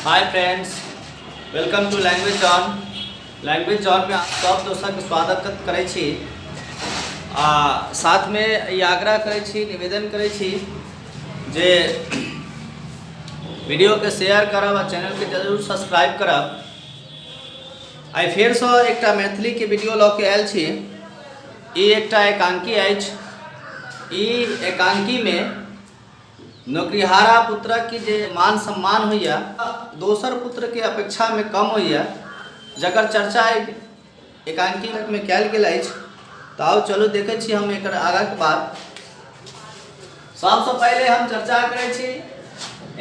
Hi friends, welcome to language zone में आप सब दोस्तों के स्वागत करै छी। साथ में ई आग्रह करै छी, निवेदन करै छी जे वीडियो के शेयर करब और चैनल के जरूर सब्सक्राइब करब। आई फेर से एकटा मैथिली के वीडियो लऽ के आयल छी। ई एकटा एकांकी अछि। ई एकांकी में नौकरीहारा पुत्रक की जे मान सम्मान होइया दोसर पुत्र के अपेक्षा में कम होइया, जकर चर्चा एकांकी में कयल गेल अछि। तो आओ चलू देखे छी हम एक आगा के बात। सबसे पहले हम चर्चा करै छी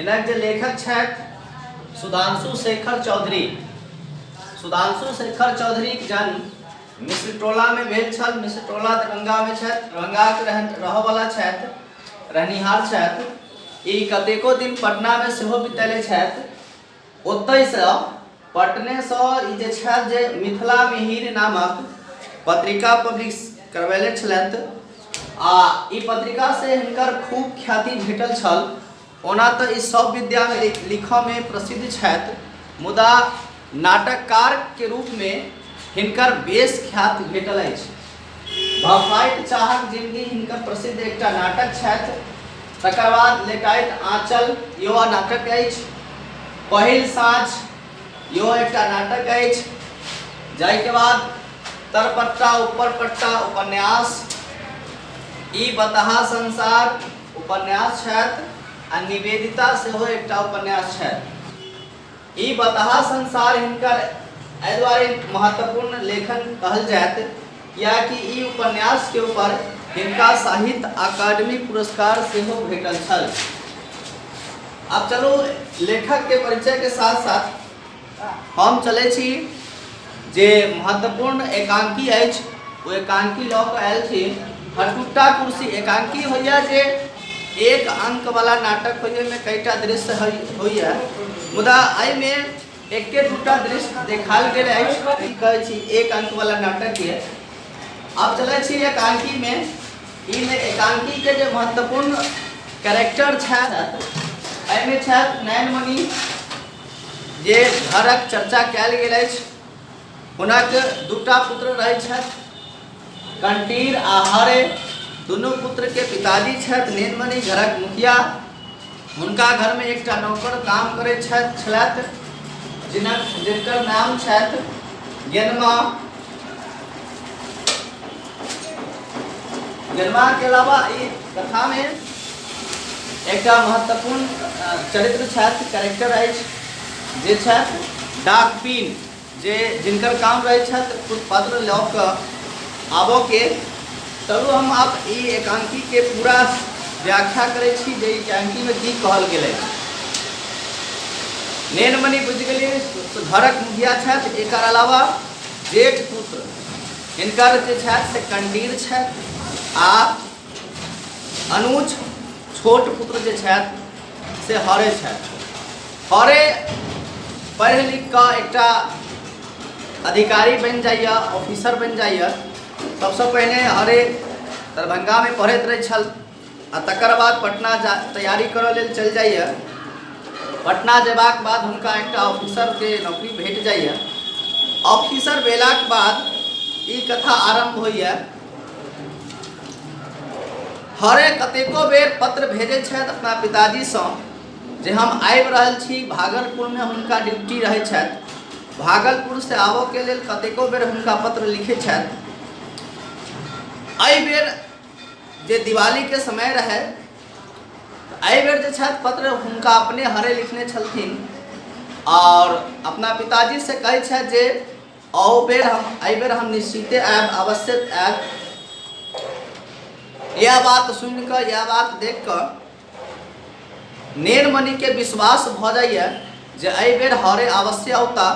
इनक जे लेखक छथि सुधांशु शेखर चौधरी। सुधांशु शेखर चौधरी के जन्म मिश्रटोला में भेल छल। मिश्रटोला दरभंगा में छथि, दरभंगा के रहऽ वाला छथि, रहनिहार छथि। ई कतेको दिन पटना में सेहो बितेले छथि। ओतय से पटने से ई जे छथि जे मिथिला मिहिर नामक पत्रिका पब्लिश करवेले छलथि। ई पत्रिका से हिनकर खूब ख्याति भेटल छल। ओना तो ई सब विद्या में लिखऽ में प्रसिद्ध छथि, मुदा नाटककार के रूप में हिनकर बेस ख्याति भेटल अछि। भफाइत चाहक जिंदगी हिनकर प्रसिद्ध एकटा नाटक छथि। तकर बाद लेकाइत आँचल इहो नाटक अछि। पहिल साँझ इहो एकटा नाटक अछि। जाहिके बाद तरपट्टा ऊपरपट्टा उपन्यास, ई बतहा संसार उपन्यास छथि। आ निवेदिता सेहो एकटा उपन्यास छथि। ई बतहा संसार हिनकर एहि दुआरे महत्वपूर्ण लेखन कहल जायत कियाकि ई उपन्यास के ऊपर हिनका साहित्य अकादमी पुरस्कार सेहो भेटल छल। अब चलो लेखक के परिचय के साथ साथ हम चले छी जे महत्वपूर्ण एकांकी अछि। वो एकांकी लऽ कऽ आयल छी। हटुट्टा कुर्सी एकांकी होइया जे एक अंक वाला नाटक होइया में कईटा दृश्य होइया, मुदा एहि में एके दूटा दृश्य देखाल गेल अछि। कहै छी एक अंक वाला नाटक के। अब चले छी एकांकी में। में एकांकी के जो महत्वपूर्ण कैरेक्टर छथि एहिमे छथि नयनमणि, जे घरक चर्चा कयल गेल अछि। हुनक दूटा पुत्र रहै छथि, कंटीर आ हरे। दुनू पुत्र के पिताजी छथि नयनमणि घरक मुखिया। हुनका घर में एकटा नौकर काम करै छथि जिनकर नाम छथि गेनमा। गेनमा के अलावा ई कथा में एकटा महत्वपूर्ण चरित्र छथि, कैरेक्टर अछि, जे छथि डाकपिन, जे जिनकर काम रहे छथि कुछ पत्र लऽ कऽ आबऽ के। चलू हम आप ई एकांकी के पूरा व्याख्या करै छी जे एकांकी में की कहल गेल अछि। नयनमणि बुझि गेलियै घरक मुखिया छथि। एकर अलावा जेठ पुत्र हिनकर जे छथि से कंटीर छथि। आ अनुज छोट पुत्र जे छथि से हरे छथि। हरे पढ़ लिख कऽ एकटा अधिकारी बनि जाइए, ऑफिसर बनि जाइए। सबसे पहले हरे दरभंगा में पढ़ैत रहे छल आ तकर बाद पटना तैयारी करऽ लेल चलि जाइए। पटना जेबाक बाद हुनका एकटा ऑफिसर के नौकरी भेट जाइए। ऑफिसर भेलाक बाद ई कथा आरंभ होइए। हरे कतेको बेर पत्र भेजै छथि अपना पिताजी से जे हम आबि रहल छी। भागलपुर में हुनका ड्यूटी रहै छथि। भागलपुर से आबऽ के लेल कतेको बेर हुनका पत्र लिखै छथि। एहि बेर जे दिवाली के समय रहे, एहि बेर जे छथि पत्र हुनका अपने हरे लिखने छलखिन और अपना पिताजी से कहै छथि जे एहि बेर हम निश्चिते आयब, अवश्य आयब। यह बात सुनिकर, यह बात देख कर नयनमणि के विश्वास भ जाइए जे एहि बेर हरे अवश्य औता।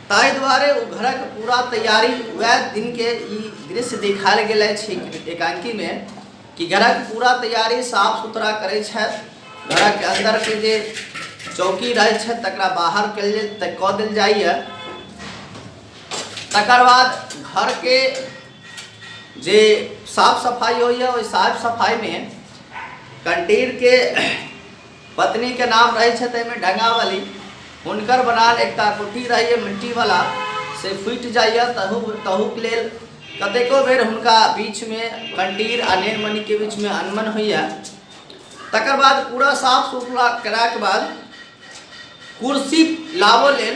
ताहि द्वारे ओ घरक पूरा तैयारी वह दिन के ई दृश्य दिखायल गेल अछि एकांकी में कि घरक पूरा तैयारी साफ सुथरा करै छथि। घरक अंदर के जे चौकी रहै छथि तकरा बाहर कऽ देल जाइए। तकर बाद घर के जे साफ सफाई होइए, ओहि साफ सफाई में कंटीर के पत्नी के नाम रहे छे में ढंगावली। हुनकर बनाल एकटा कुटी रहिए मिट्टी वाला से फूटि जाइए तहूक लेल कतेको बेर हुनका बीच में कंटीर आ नेनमणि के बीच में अनमन होइए। तकर बाद पूरा साफ सुथरा कराके बाद कुर्सी लाबो लेल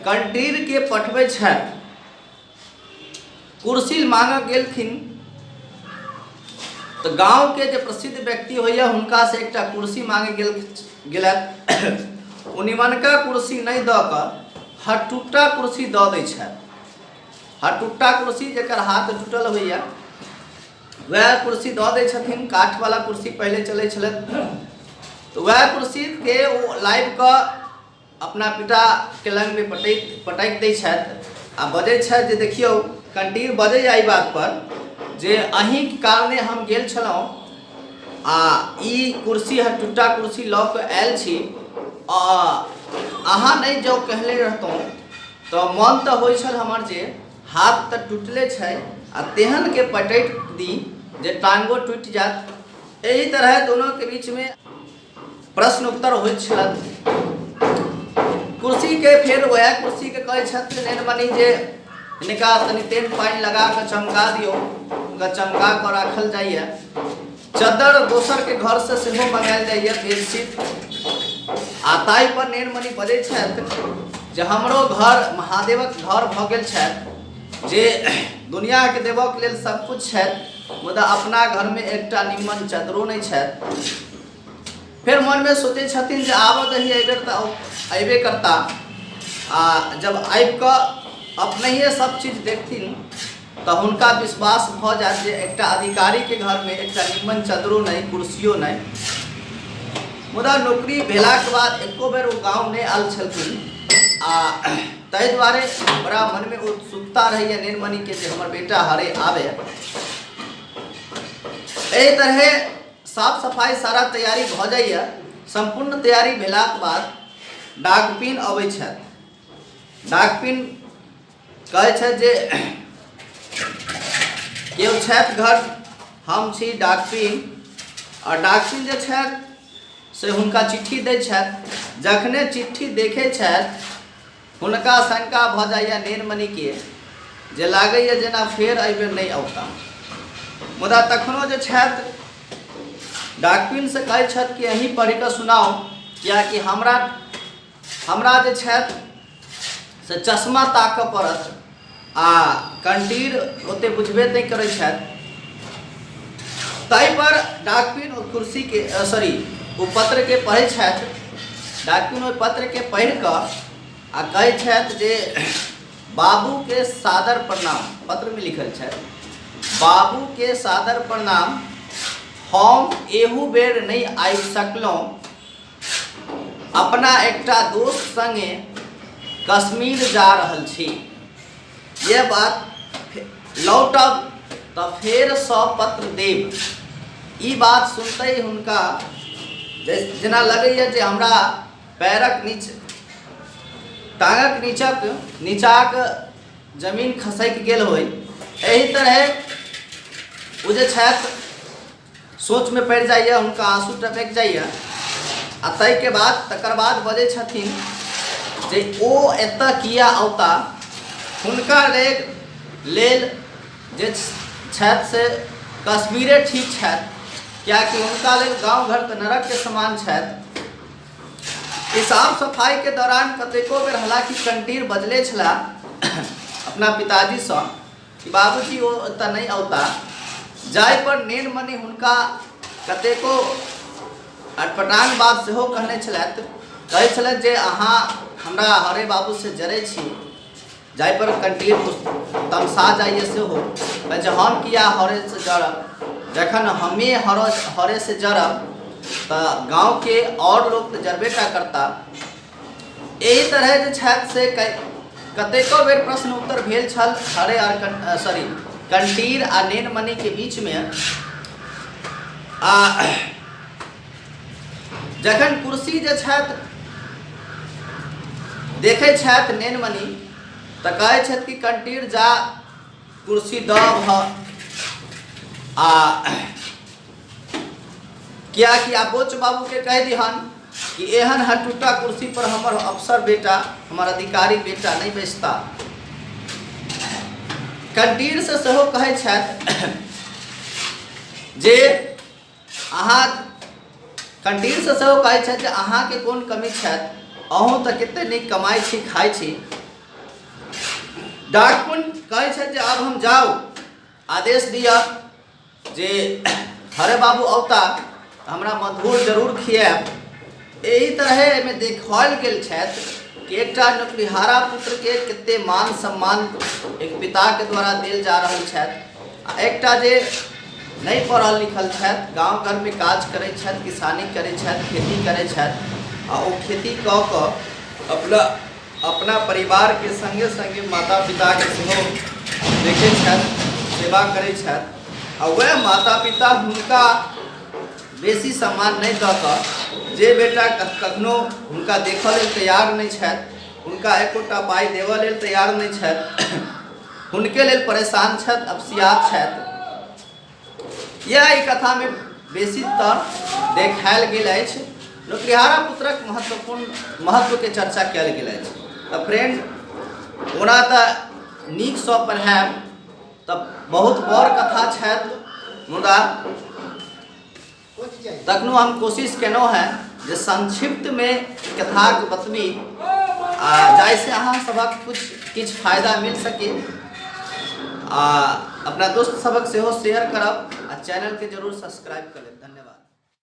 कंटीर के पठबै छथि। कुर्सी मांग गेलखिन तो गांव के जो प्रसिद्ध व्यक्ति होइए हुनका से एकटा कुर्सी मांगे गेलथि। निमनका कुर्सी नहीं द कऽ हटुट्टा कुर्सी दऽ दै छथि। हटुट्टा कुर्सी जकर हाथ टूटल होइए वह कुर्सी दऽ दै छथिन। काठ वाला कुर्सी पहले चलै छलै तो वह कुर्सी के वो लाइव कऽ अपना पिता के लंग में पटक दै छथि आ बजै छथि जे देखियौ कंटीर बजै एहि बात पर जे अहीं के कारणे हम गेल छलहुँ आ ई कुर्सी हटुट्टा कुर्सी लऽ कऽ आयल छी। अहाँ नहीं जो कहले रहतों तो मन तो होइ छल हमर जे हाथ तो टूटले छै आ तेहन के पटक दी जे टांगो टूट जात। यही तरह दोनों के बीच में प्रश्न उत्तर होइत छल। कुर्सी के फिर वह कुर्सी के कहै छथि नेनमणि जे हिनका तनि तेल पानी लगा के चमका दियो, चमका कर राखल जाइए। चद्दर दोसर के घर से सेहो मंगायल जाइए बेडशीट। आ ताहि पर नेनमणि बजै छथि जे हमरो घर महादेवक घर भऽ गेल छथि जे दुनिया के देवक लेल सब कुछ छथि मुदा अपना घर में एकटा निम्मन चदरो नहीं छथि। फिर मन में सोचे छथिन जे आबऽ दही एहिबेर तऽ अयबे करता। जब आबि कऽ अपने ही सब चीज देखथिन तो हुनका विश्वास भ जात जे एकटा अधिकारी के घर में एकटा निम्मन चदरो नहीं कुर्सियो नहीं। मुदा नौकरी भेला के बाद एको बेर वो गाँव नहीं आयल छलखिन आ ताहि दुआरे बड़ा मन में उत्सुकता रही है नेनमणि के जे हमर बेटा हरे आवे। एहि तरह साफ सफाई सारा तैयारी भ जाइए। संपूर्ण तैयारी भेला के बाद डाकपिन अबै छथि। डाकपिन कहै छथि जे केओ छथि घर, हम छी डाकपिन। और डाकपिन जे छथि से हुनका चिट्ठी दै छथि। जखने चिट्ठी देखै छथि हुनका शंका भ जाइए नेनमणि के जे लागैए जेना फेर एहिबेर नहीं औता। मुदा तखनो जे छथि डाकपिन से कहै छथि कि अहीं पढ़ि कऽ सुनाउ, कियाकि हमरा जे छथि से चश्मा ताकऽ पड़त आ कंटीर ओते बुझबे नहीं करै छथि। ताहि पर डाकपिन कुर्सी के ओ पत्र के पढ़ै छथि। डाकपिन ओहि पत्र के पढ़ि कऽ आ कहै छथि जे बाबू के सादर प्रणाम। पत्र में लिखल छथि बाबू के सादर प्रणाम, हम एहू बेर नहीं आबि सकलहुँ। अपना एकटा दोस्त संगे कश्मीर जा रहल छी। ये बात लौटब तो फेर सब पत्र देब। ई बात सुनते ही हुनका जेना लगैए जे हमरा पैरक टांगक नीचाक जमीन खसक गेल होय। एही तरह ओ जे छथि सोच में पड़ जाइए, हुनका आंसू टपक जाइए। आ ताहि बाद तकर बाद बजै छथिन जे ओ एतऽ किया औता। हुनका लेल जे छथि से कश्मीरे ठीक छथि, कियाकि हुनका लेल गाँव घर तऽ नरक के समान छथि। इस साफ सफाई के दौरान कतेको बेर हालांकि कंटीर बजले छला अपना पिताजी से कि बाबूजी वो एतऽ नहीं औता। जाय पर नेनमणि हुनका कतेको अटपटांग बात सेहो कहने छलथि। कहै छलथि जे अहाँ हमरा हरे बाबू से जरै छी। जाय पर कंटीर तमसा जाइए सेहो जे हम किया हरे से जरब, जखन हमें हरे से जरब तो गाँव के और लोग तो जरबेटा करता। यही तरह जे छथि से कतेको बेर प्रश्न उत्तर भेल छल हरे और कंटीर आ नेनमणि के बीच में। जखन कुर्सी जे छथि देखै छथि नेनमणि तो कहै छथि कि कंटीर जा कुर्सी दब किया कि आबोच बाबू के कह दिहन कि एहन हटूटा कुर्सी पर हमर अफसर बेटा, हमर अधिकारी बेटा नहीं बैसता। कंटीन से सेहो कहै छथि जे अहाँ कंटीन से सेहो कहै छथि जे अहाँके कोन कमी छथि, अहूँ तऽ कते नीक कमाइ छी खाइ छी। डाकपुन कहै छथि जे अब हम जाउ, आदेश दिया जे हरे बाबू औता हमरा मधुर जरूर खियाब। एही तरह में देखाओल गेल छथि कि एकटा नौकरीहारा पुत्र के कते मान सम्मान एक पिता के द्वारा देल जा रहल छथि, आ एकटा जे नहीं पढ़ल लिखल छथि, गाँव घर में काज करै छथि, किसानी करै छथि, खेती करै छथि, आ ओ खेती कऽ कऽ अपना परिवार के संगे संगे माता पिता के सेहो देखै छथि, सेवा करै छथि, आ वह माता पिता हुनका बेसी सम्मान नहीं दऽ कऽ जे बेटा कखनो हुनका देखऽ लेल तैयार नहीं छथि, हुनका एकोटा पाई देवऽ लेल तैयार नहीं छथि, हुनके लेल परेशान छथि, अफसियात छथि। यह ई कथा में बेसीतर देखायल गेल अछि। नौकरीहारा पुत्रक महत्वपूर्ण महत्व के चर्चा कयल गेल अछि। तऽ फ्रेंड, ओना तऽ नीक सँ पढ़ायब तऽ बहुत बड़ कथा छथि, मुदा तखनो हम कोशिश केलहुँ हैं जे संक्षिप्त में कथाक बतबी, जाहिसँ अहाँ सबक किछु फायदा मिल सके। अपना दोस्त सबक सेहो शेयर करब, आ चैनल के जरूर सब्सक्राइब कर लेब। धन्यवाद।